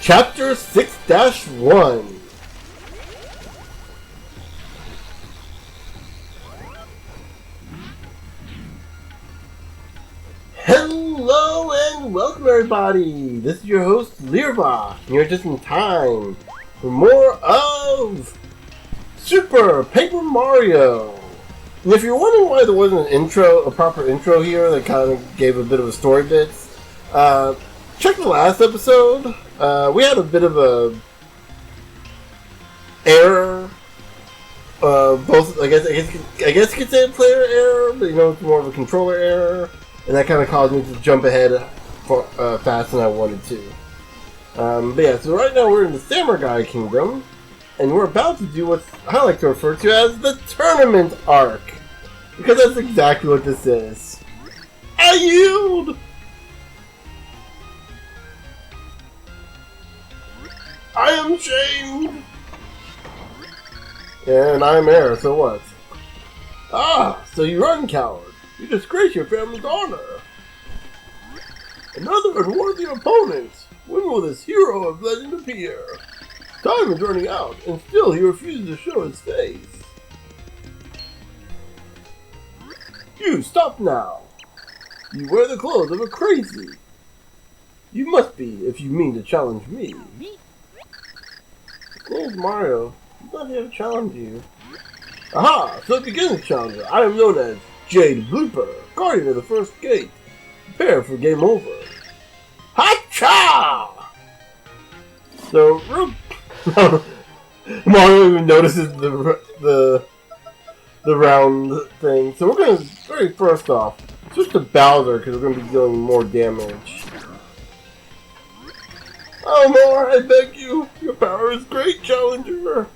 Chapter 6-1. Hello and welcome everybody! This is your host Learbach, and you're just in time for more of Super Paper Mario. And if you're wondering why there wasn't a proper intro here that kind of gave a bit of a story bits, check the last episode. We had a bit of a error. Both, I guess you could say a player error, but it's more of a controller error, and that kind of caused me to jump ahead faster than I wanted to. But yeah, so right now we're in the Samurai Kingdom, and we're about to do what I like to refer to as the tournament arc, because that's exactly what this is. I yield. I am shamed! And I'm heir, so what? Ah, so you run, coward. You disgrace your family's honor. Another unworthy opponent. When will this hero of legend appear? Time is running out, and still he refuses to show his face. You, stop now! You wear the clothes of a crazy. You must be, if you mean to challenge me. My name's Mario. I'm not here to challenge you. Aha! So it begins, challenger. I am known as Jade Blooper, guardian of the first gate. Prepare for game over. Ha-cha! So, Mario even notices the round thing. So we're going to, very first off, switch to Bowser because we're going to be dealing more damage. Oh, more, I beg you. Your power is great, challenger.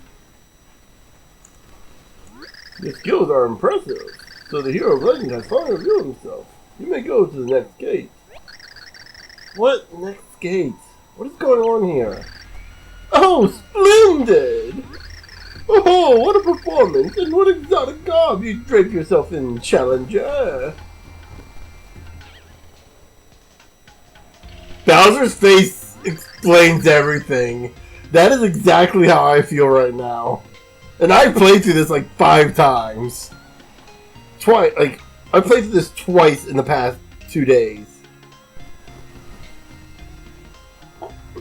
Your skills are impressive. So the hero of legend has finally revealed himself. You may go to the next gate. What next gate? What is going on here? Oh, splendid! Oh, what a performance, and what exotic garb you drape yourself in, challenger. Bowser's face explains everything. That is exactly how I feel right now. And I played through this like 5 times. I played through this twice in the past 2 days.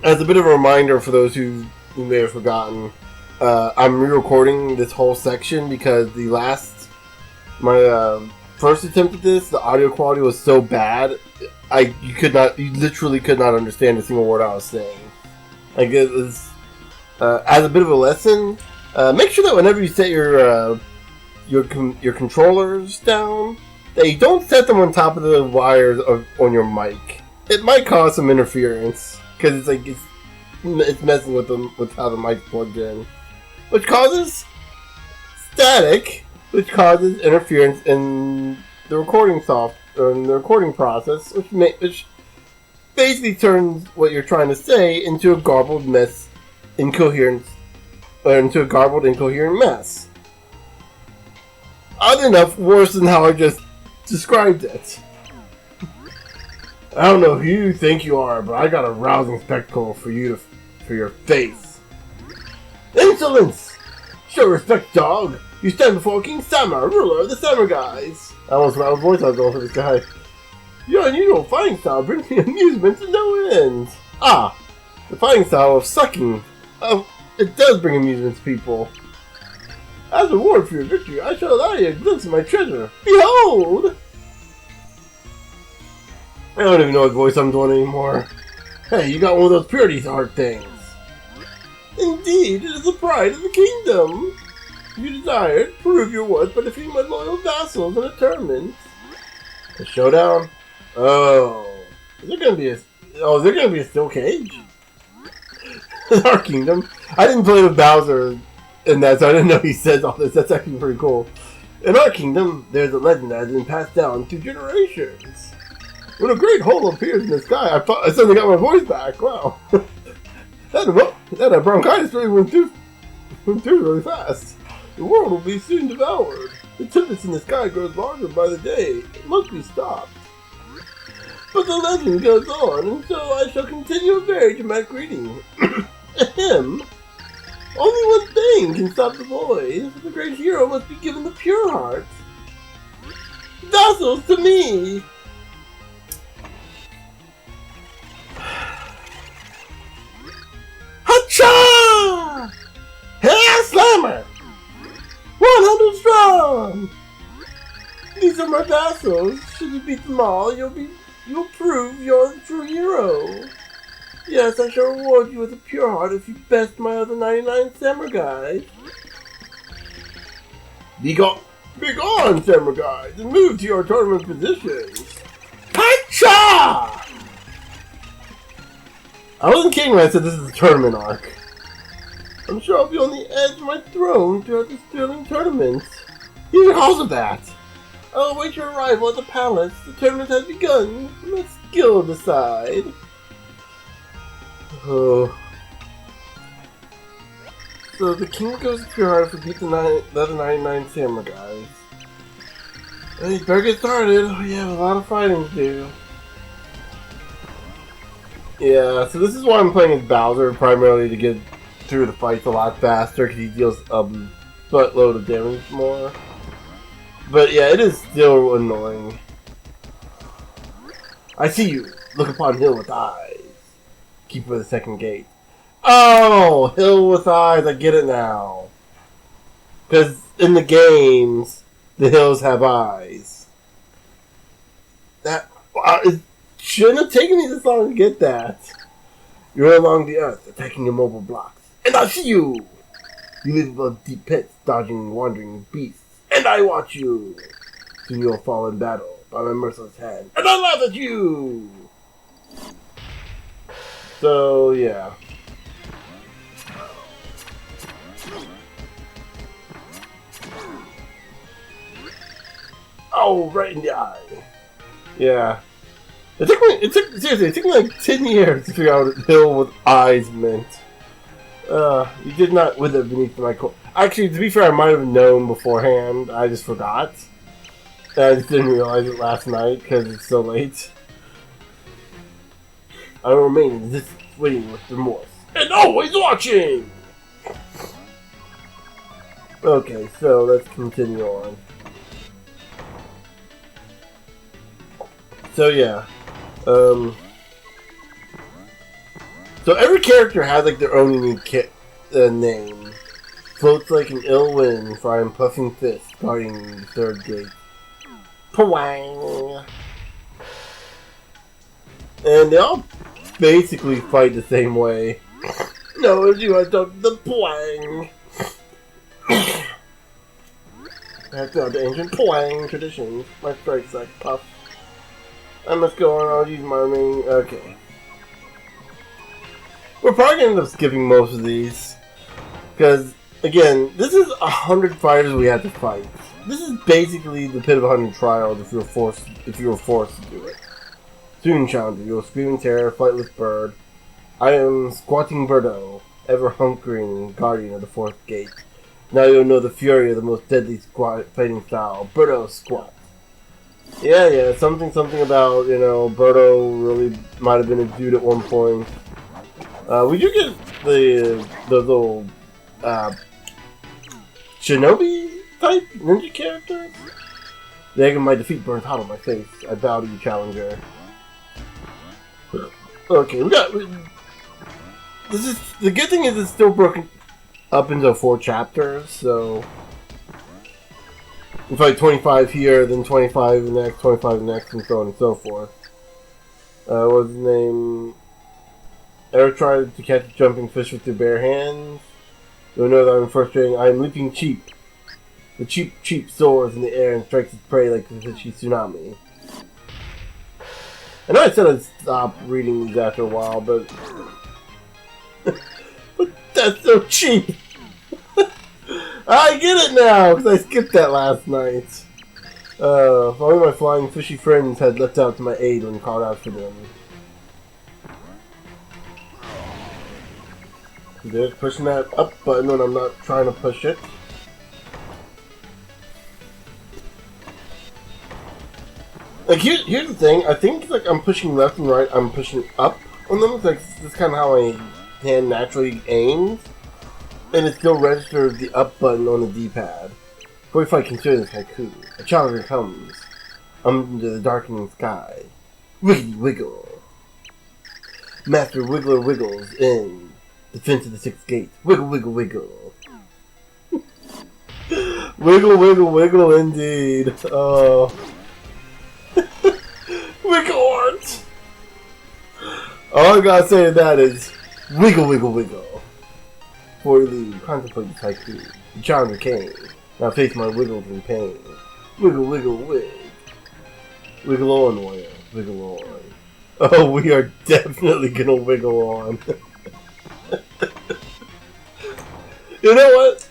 As a bit of a reminder for those who may have forgotten, I'm re-recording this whole section because my first attempt at this, the audio quality was so bad, you literally could not understand a single word I was saying. Like, it was, as a bit of a lesson, make sure that whenever you set your controllers down, that you don't set them on top of the wires on your mic. It might cause some interference, because it's messing with how the mic's plugged in, which causes static, which causes interference in the recording in the recording process, which basically turns what you're trying to say into a garbled mess, incoherent mess. Oddly enough, worse than how I just described it. I don't know who you think you are, but I got a rousing spectacle for your face. Insolence! Show respect, dog! You stand before King Sama, ruler of the Samurais. I almost forgot what voice I was going for this guy. Your unusual fighting style brings me amusement to no end. Ah, the fighting style of sucking. It does bring amusement to people. As a reward for your victory, I shall allow you a glimpse of my treasure. Behold! I don't even know what voice I'm doing anymore. Hey, you got one of those purity heart things. Indeed, it is the pride of the kingdom. If you desire it, prove your worth by defeating my loyal vassals in a tournament. A showdown? Oh. Is there gonna be a steel cage? In our kingdom? I didn't play with Bowser in that, so I didn't know he says all this. That's actually pretty cool. In our kingdom, there's a legend that has been passed down through generations. When a great hole appears in the sky, I suddenly got my voice back. Wow. that bronchitis really went through really fast. The world will be soon devoured. The tempest in the sky grows larger by the day. It must be stopped. But the legend goes on, and so I shall continue a very dramatic reading. Ahem. Only one thing can stop the boys. The great hero must be given the pure heart. Docile to me! Hacha! Hair Slammer! 100 strong! These are my vassals. Should you beat them all, you'll prove you're the true hero. Yes, I shall reward you with a pure heart if you best my other 99 samurai. Be gone, samurai, and move to your tournament positions. Hacha! I wasn't kidding when I said this is a tournament arc. I'm sure I'll be on the edge of my throne throughout this thrilling tournament. Because of that, I'll await your arrival at the palace. The tournament has begun. Let skill decide. Oh. So the king goes to pure heart to beat the other 99 samurai. Hey, better get started. We have a lot of fighting to do. Yeah, so this is why I'm playing as Bowser, primarily to get through the fights a lot faster, because he deals a buttload of damage more. But yeah, it is still annoying. I see you. Look upon hill with eyes. Keep for the second gate. Oh, hill with eyes, I get it now. Because in the games, the hills have eyes. That... it shouldn't have taken me this long to get that. You're along the earth, attacking immobile blocks. And I see you! You live above deep pits, dodging wandering beasts. And I watch you! Soon you'll fall in battle by my merciless hand. And I laugh at you! So, yeah. Oh, right in the eye. Yeah. It took me like 10 years to figure out what hill with eyes meant. You did not wither beneath my core. Actually, to be fair, I might have known beforehand. I just forgot. I just didn't realize it last night because it's so late. I remain just waiting with remorse. And always watching! Okay, so let's continue on. So yeah. So every character has like their own unique name. Floats like an ill wind, for I am puffing fist, guarding the third gate. Pwang! And they all basically fight the same way. No, you are the pwang! That's not the ancient pwang tradition. My strike's like puff. I must go on, I'll use my remaining... Okay. We're probably going to end up skipping most of these. Because, again, this is 100 fighters we have to fight. This is basically the Pit of 100 trials if you were forced to do it. Soon, Challenger, your screaming terror, flightless bird. I am Squatting Birdo, ever hunkering guardian of the fourth gate. Now you'll know the fury of the most deadly fighting style, Birdo Squat. Yeah, something about, you know, Birdo really might have been a dude at one point. We do get the little, shinobi type ninja characters. The egg of my defeat burns hot on my face. I bow to you, Challenger. Okay, this is, the good thing is it's still broken up into 4 chapters, so... We fight 25 here, then 25 the next, 25 the next, and so on and so forth. What was his name? Ever tried to catch a jumping fish with your bare hands? You'll know that I'm frustrating. I am leaping cheap. The cheap soars in the air and strikes its prey like a fishy tsunami. I know I said I'd stop reading these after a while, but... but that's so cheap! I get it now, because I skipped that last night. If only my flying fishy friends had leapt out to my aid when called out for them. There's pushing that up button when I'm not trying to push it. Like here's the thing. I think like I'm pushing left and right. I'm pushing up on them. It's like that's kind of how my hand naturally aims, and it still registers the up button on the D-pad. 45 considers haiku. A challenger comes under the darkening sky. Wiggly wiggle. Master Wiggler wiggles in defense of the sixth gate. Wiggle wiggle wiggle. Wiggle wiggle wiggle indeed. Oh. Wiggle art! All I gotta say to that is wiggle wiggle wiggle. Before you leave, contemplate the haiku. The challenger came. Now face my wiggles in pain. Wiggle wiggle wig. Wiggle on, warrior. Wiggle on. Oh, we are definitely gonna wiggle on. You know what?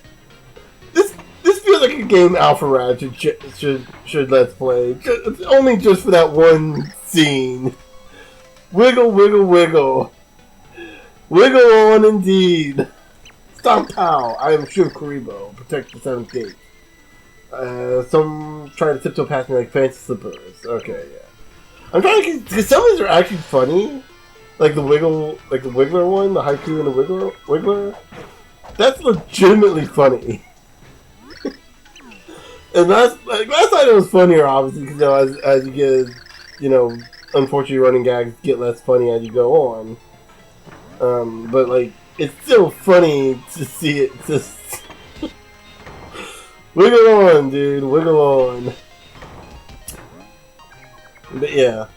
This feels like a game Alpha Rad should let's play. It's only just for that one scene. Wiggle, wiggle, wiggle. Wiggle on indeed. Stomp pow. I am Shiv Karibo. Protect the seventh gate. Some try to tiptoe past me like fancy slippers. Okay, yeah. I'm trying to because some of these are actually funny. Like the Wiggler one, the haiku and the Wiggler. That's legitimately funny. And last night it was funnier, obviously, because as you get, unfortunately running gags get less funny as you go on. But like it's still funny to see it just wiggle on, dude, wiggle on. But yeah,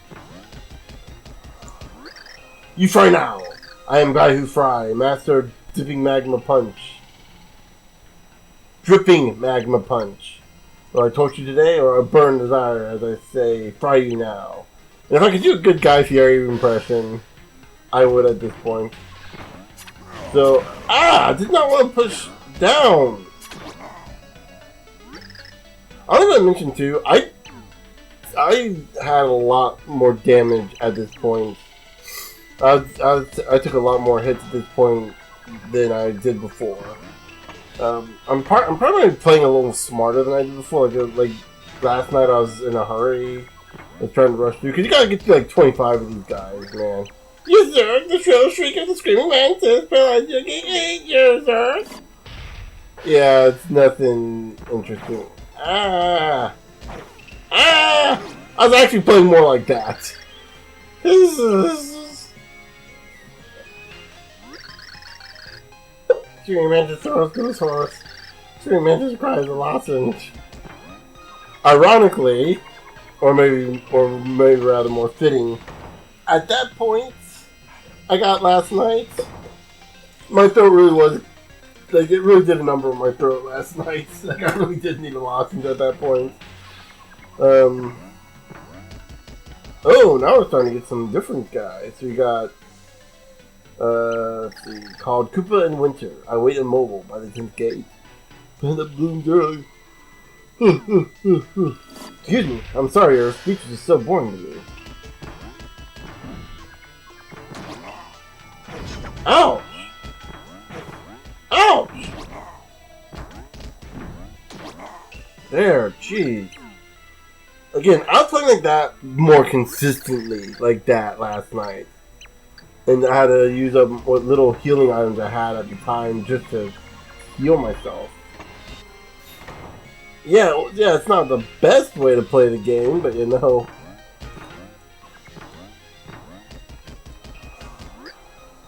you fry now. I am guy who fry, master dipping magma punch, dripping magma punch. Will I torture you today, or I burn desire, as I say, fry you now? And if I could do a good Guy Fieri impression, I would at this point. So, I did not want to push down. I think I mentioned too, I had a lot more damage at this point. I took a lot more hits at this point than I did before. I'm probably playing a little smarter than I did before. Like last night, I was in a hurry. I was trying to rush through because you gotta get through like 25 of these guys, man. Yes, sir. The shrill shriek of the screaming mantis paralyzed your gate 8 years, sir. Yeah, it's nothing interesting. I was actually playing more like that. Screaming mantis throws to his horse. Screaming mantis cries a lozenge. Ironically, or maybe rather more fitting, at that point I got last night, my throat really was, like, it really did a number on my throat last night. Like, I really did need a lozenge at that point. Oh, now we're starting to get some different guys. So we got, let's see, called Koopa in Winter. I wait immobile by the 10th gate. And the blooms early. Excuse me, I'm sorry, your speech is so boring to me. Ouch! Ouch! There, jeez. Again, I was playing like that more consistently, like that last night. And I had to use up what little healing items I had at the time just to heal myself. Yeah, it's not the best way to play the game, but you know.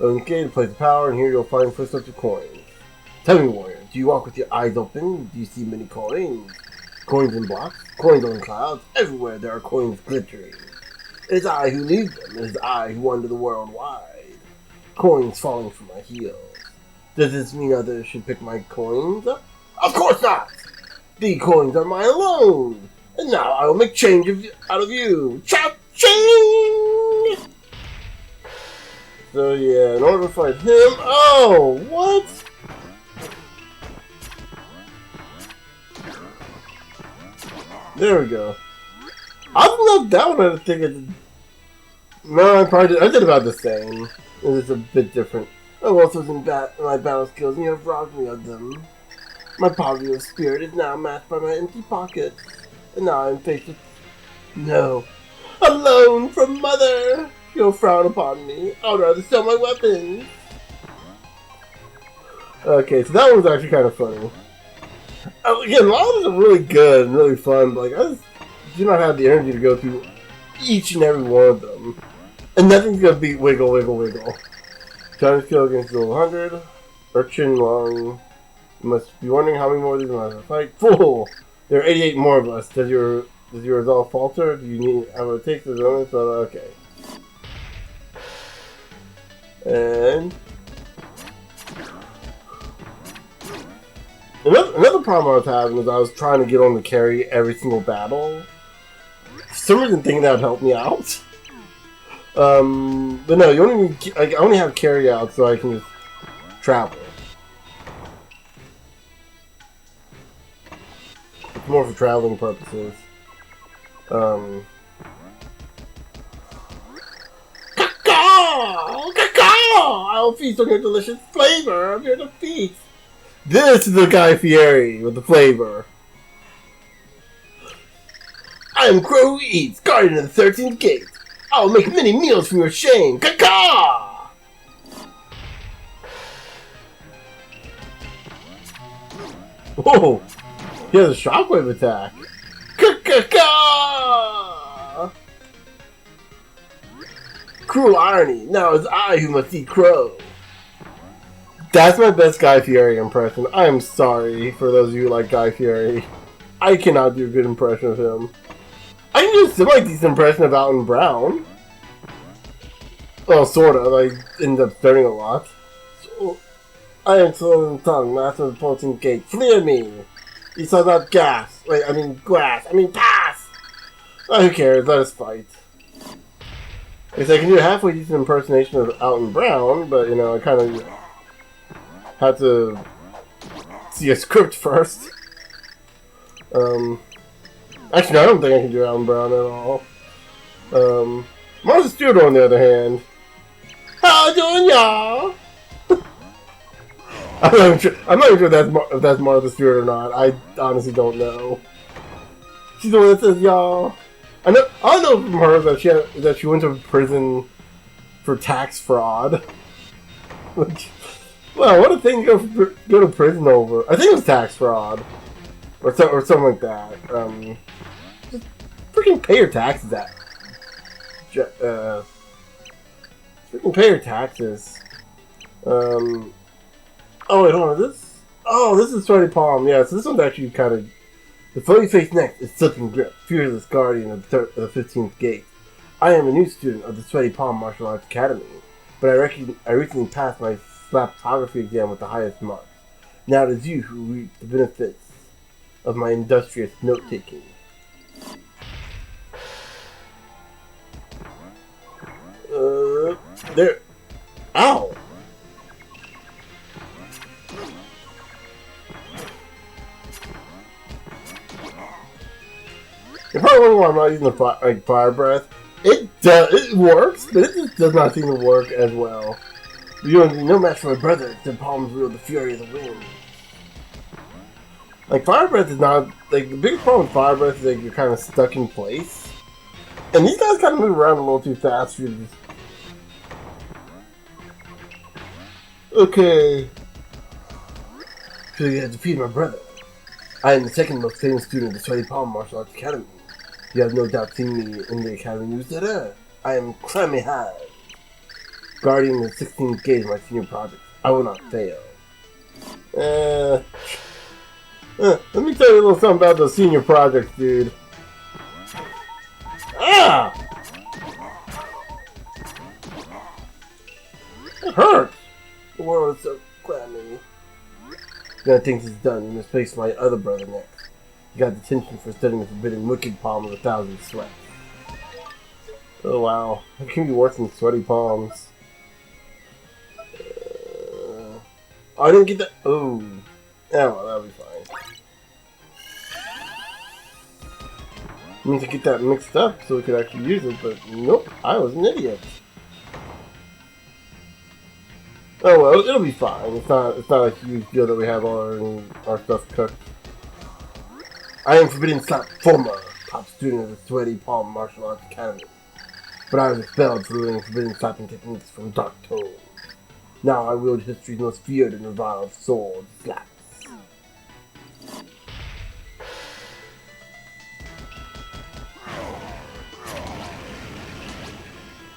Okay, to place the power, and here you'll find footsteps of coins. Tell me, warrior, do you walk with your eyes open? Do you see many coins? Coins in blocks, coins on clouds, everywhere there are coins glittering. It is I who lead them, it is I who wander the world wide. Coins falling from my heels. Does this mean others should pick my coins up? Of course not! The coins are mine alone! And now I will make change out of you! Cha-ching! So yeah, in order to fight him... Oh, what? There we go. I don't know that one. I think I did. No, I did about the same. It was a bit different. I also was in my battle skills, and you have robbed me of them. My poverty of spirit is now matched by my empty pockets, and now I am faced with... No, Alone from mother! You'll frown upon me. I would rather sell my weapons. Okay, so that was actually kind of funny. Again, a lot of them are really good and really fun, but like, I just do not have the energy to go through each and every one of them. And nothing's gonna beat Wiggle, Wiggle, Wiggle. Challenge skill against level 100. Urchin Long. You must be wondering how many more of these must I fight. Fool! There are 88 more of us. Does your resolve falter? Do you need have a take the zone? But okay. And another problem I was having was I was trying to get on to carry every single battle. For some reason, thinking that would help me out. But no, you only need, like, I only have carry out so I can just travel. It's more for traveling purposes. Cacao! Cacao! I'll feast on your delicious flavor of your defeat. This is the Guy Fieri with the flavor. I am Crow Who Eats, guardian of the 13th gate. I will make many meals from your shame. Caca! Whoa! He has a shockwave attack. Caca! Cruel irony. Now it's I who must eat crow. That's my best Guy Fieri impression. I am sorry for those of you who like Guy Fieri. I cannot do a good impression of him. I can do a semi-decent impression of Alton Brown. Well, sort of. I ended up studying a lot. So, I am Sullivan Tongue, master of the 14th gate. Flee me! You saw that gas. Wait, I mean grass. I mean pass! Oh, who cares? Let us fight. I guess I can do a halfway decent impersonation of Alton Brown, but, you know, I kind of had to see a script first. Actually, no, I don't think I can do Alton Brown at all. Martha Stewart, on the other hand. How you doing, y'all? I'm not even sure if that's Martha Stewart or not. I honestly don't know. She's the one that says y'all. I know from her that she went to prison for tax fraud. Which, well, what a thing to go to prison over. I think it was tax fraud. Or something like that. Just freaking pay your taxes. Freaking pay your taxes. Oh wait, hold on. This is Sweaty Palm. Yeah, so this one's actually kind of. The foe you face next is Silken Grip, fearless guardian of the 15th gate. I am a new student of the Sweaty Palm Martial Arts Academy, but I recently passed my flapography exam with the highest marks. Now it is you who reap the benefits of my industrious note-taking. There. Ow! You're probably wondering why I'm not using the fire breath. It works, but it just does not seem to work as well. You don't need no match for my brother. The palms wield the fury of the wind. Like, fire breath is not, like, the biggest problem with fire breath is, like, you're kind of stuck in place. And these guys kind of move around a little too fast for you to just... Okay. So you have defeated my brother. I am the second most famous student of the Sweaty Palm Martial Arts Academy. You have no doubt seen me in the Academy newsletter. I am Kramihad, guardian of the 16th gate of my senior project. I will not fail. Let me tell you a little something about those senior projects, dude. Ah! It hurts! The world is so clammy. Now that things is done, you must face my other brother next. You got detention for studying the forbidden wicked palm of 1,000 sweats. Oh wow, it can be worse than sweaty palms. I didn't get that. Oh, well, that'll be fine. I meant to get that mixed up so we could actually use it, but nope, I was an idiot. Oh well, it'll be fine. It's not a huge deal that we have all our stuff cooked. I am Forbidden Slap Former, top student of the Sweaty Palm Martial Arts Academy. but I was expelled for learning forbidden slapping techniques from Dark Tone. Now I wield history's most feared and reviled sword, slaps.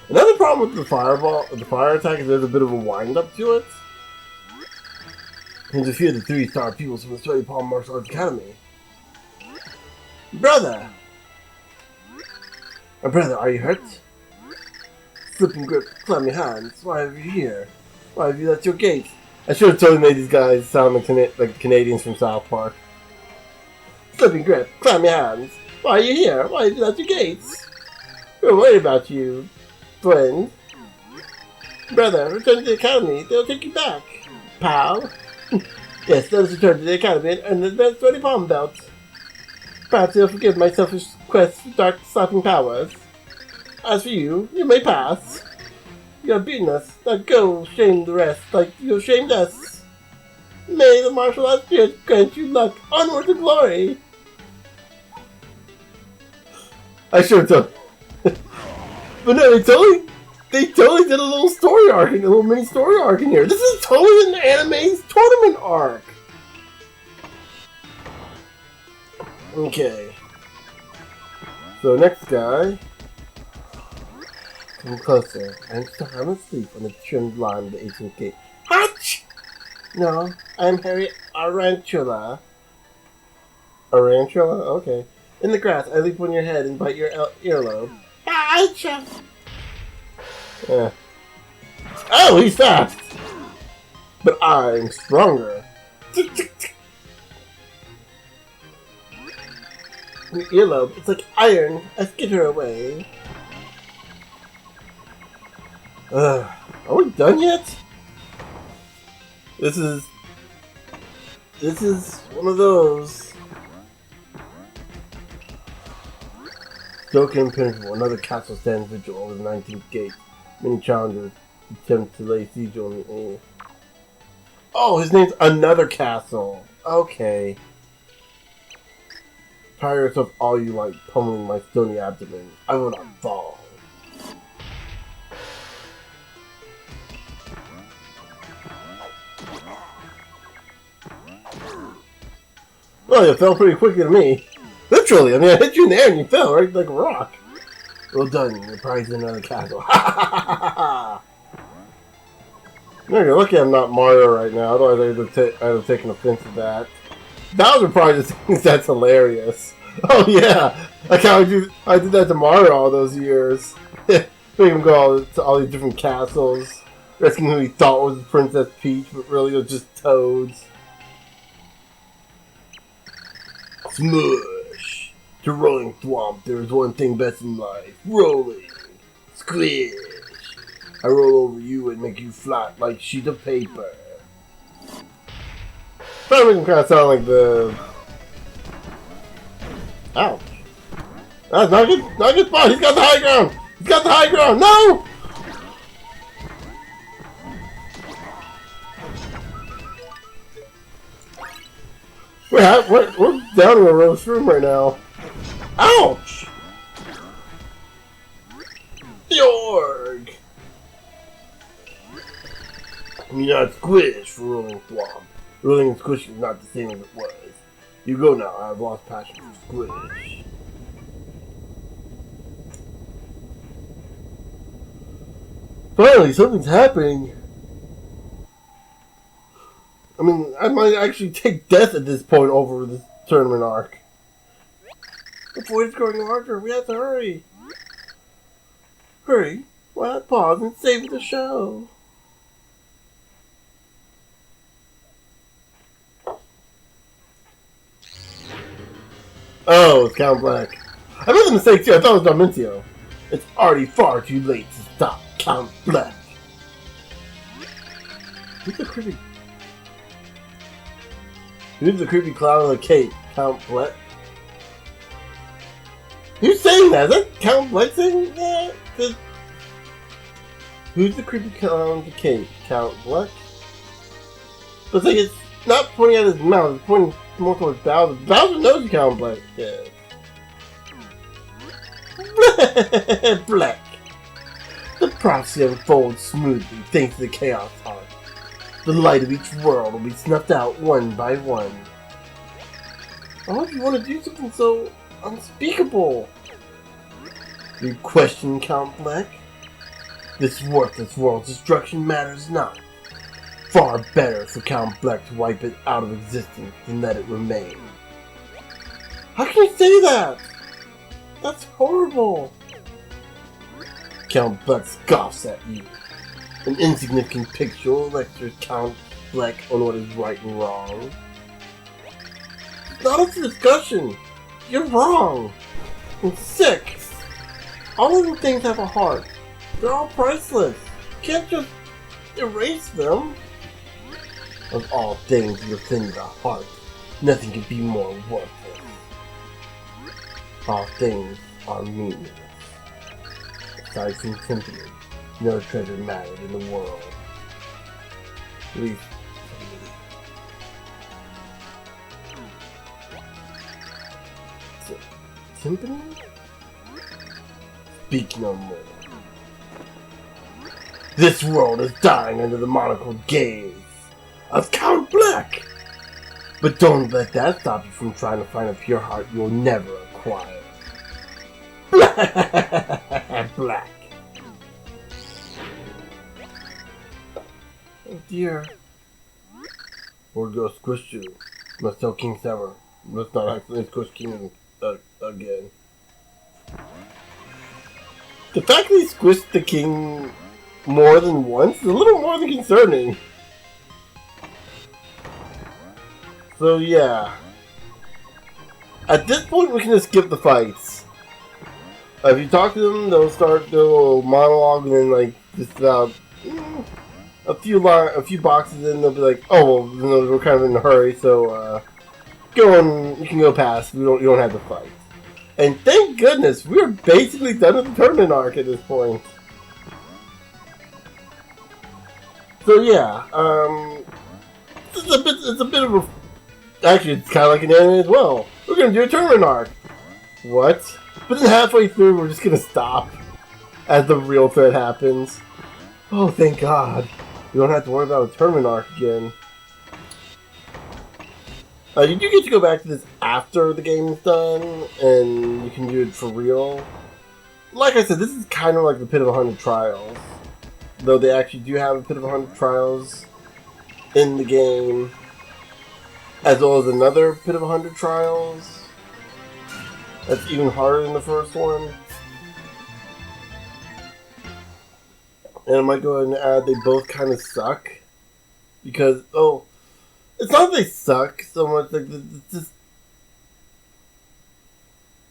Another problem with the fire attack is there's a bit of a wind-up to it. You defeat the 3-star pupils from the Sweaty Palm Martial Arts Academy. Brother! My brother, are you hurt? Slipping grip, clammy hands. Why are you here? Why have you left your gate? I should have totally made these guys sound like Canadians from South Park. Slipping grip, clammy hands. Why are you here? Why have you left your gates? We're worried about you, friend. Brother, return to the academy. They'll take you back. Pal. Yes, let us return to the academy and earn the advanced Sweaty Palm belt. Perhaps you'll forgive my selfish quest for dark slapping powers. As for you, you may pass. You have beaten us. Now go shame the rest like you shamed us. May the martial arts spirit grant you luck. Onward to glory. I should have told. But no, they totally did a little story arc, a little mini story arc in here. This is totally an anime's tournament arc. Okay. So next guy. Come closer. I'm still asleep on the trimmed line of the 18th gate. Hatch! No, I'm Harry Arantula. Arantula? Okay. In the grass, I leap on your head and bite your earlobe. Hatch! Yeah. Oh, he's fast! But I'm stronger. Your earlobe, it's like iron. I skitter away. Are we done yet? This is one of those. Stoken Impenetrable, another castle stands vigil over the 19th gate. Many challengers attempt to lay siege on me. Oh, his name's Another Castle. Okay. Tire yourself all you like, pummeling my stony abdomen. I will not fall. Well, you fell pretty quickly to me. Literally, I mean, I hit you in the air and you fell right like a rock. Well done, you're probably in Another Castle. Ha ha ha ha ha! No, you're lucky I'm not Mario right now, otherwise I'd have taken offense to that. Bowser probably just thinks that's hilarious. Oh yeah! Like how I did that to Mario all those years. Make him go to all these different castles, rescuing who he thought was Princess Peach, but really it was just Toads. Smush! To rolling thwomp, there is one thing best in life. Rolling. Squish. I roll over you and make you flat like sheet of paper. Trying to make him kind of sound like the... Ouch. That's not a good spot. He's got the high ground. He's got the high ground. No! We're down in a roast room right now. Ouch! Yorg! You're not squish for rolling thwomp. Rolling and squishing is not the same as it was. You go now, I have lost passion for squish. Finally, something's happening. I mean, I might actually take death at this point over this tournament arc. The void is growing larger, we have to hurry. Hurry? Why not pause and save the show? Oh, it's Count Black. I made a mistake too, I thought it was Dimentio. It's already far too late to stop Count Black. Who's the creepy... Who's the creepy clown with a cape? Count Black? Who's saying that? Is that Count Black saying that? Who's the creepy clown with a cape? Count Black? But it's like it's not pointing at his mouth, it's pointing more towards Bowser. Bowser knows you Count Black. Yeah. Black. The prophecy unfolds smoothly thanks to the Chaos Heart. The light of each world will be snuffed out one by one. Why would you want to do something so unspeakable? You question Count Black? This worthless world's destruction matters not. Far better for Count Black to wipe it out of existence than let it remain. How can you say that? That's horrible. Count Black scoffs at you. An insignificant picture lectures Count Black on what is right and wrong. Not up for discussion. You're wrong. And sick. All of the things have a heart. They're all priceless. You can't just erase them. Of all things within the heart, nothing could be more worthless. All things are meaningless. Aside from symphony, no treasure mattered in the world. At least for me. Symphony? Speak no more. This world is dying under the monocled gaze of Count Black! But don't let that stop you from trying to find a pure heart you will never acquire. Black. Oh dear. Or go squish you. Must tell King Sever. Must not accidentally squish King again. The fact that he squished the King more than once is a little more than concerning. So yeah. At this point we can just skip the fights. If you talk to them, they'll start their little monologue, and then like just about a few boxes in, they'll be like, "Oh, well, you know, we're kind of in a hurry, so go on. You can go past. You don't have to fight." And thank goodness we're basically done with the tournament arc at this point. So yeah, it's a bit of a. Actually, it's kind of like an anime as well. We're gonna do a tournament arc. What? But then halfway through, we're just gonna stop as the real threat happens. Oh, thank God. We don't have to worry about a tournament arc again. You do get to go back to this after the game's done, and you can do it for real. Like I said, this is kind of like the Pit of 100 Trials. Though they actually do have a Pit of 100 Trials in the game, as well as another Pit of 100 Trials. That's even harder than the first one. And I might go ahead and add they both kind of suck. Because, it's not that they suck so much, like, it's just...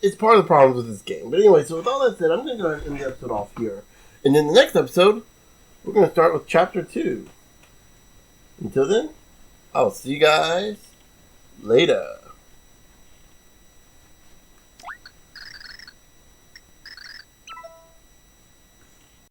It's part of the problems with this game. But anyway, so with all that said, I'm going to go ahead and end the episode off here. And in the next episode, we're going to start with Chapter 2. Until then, I'll see you guys later.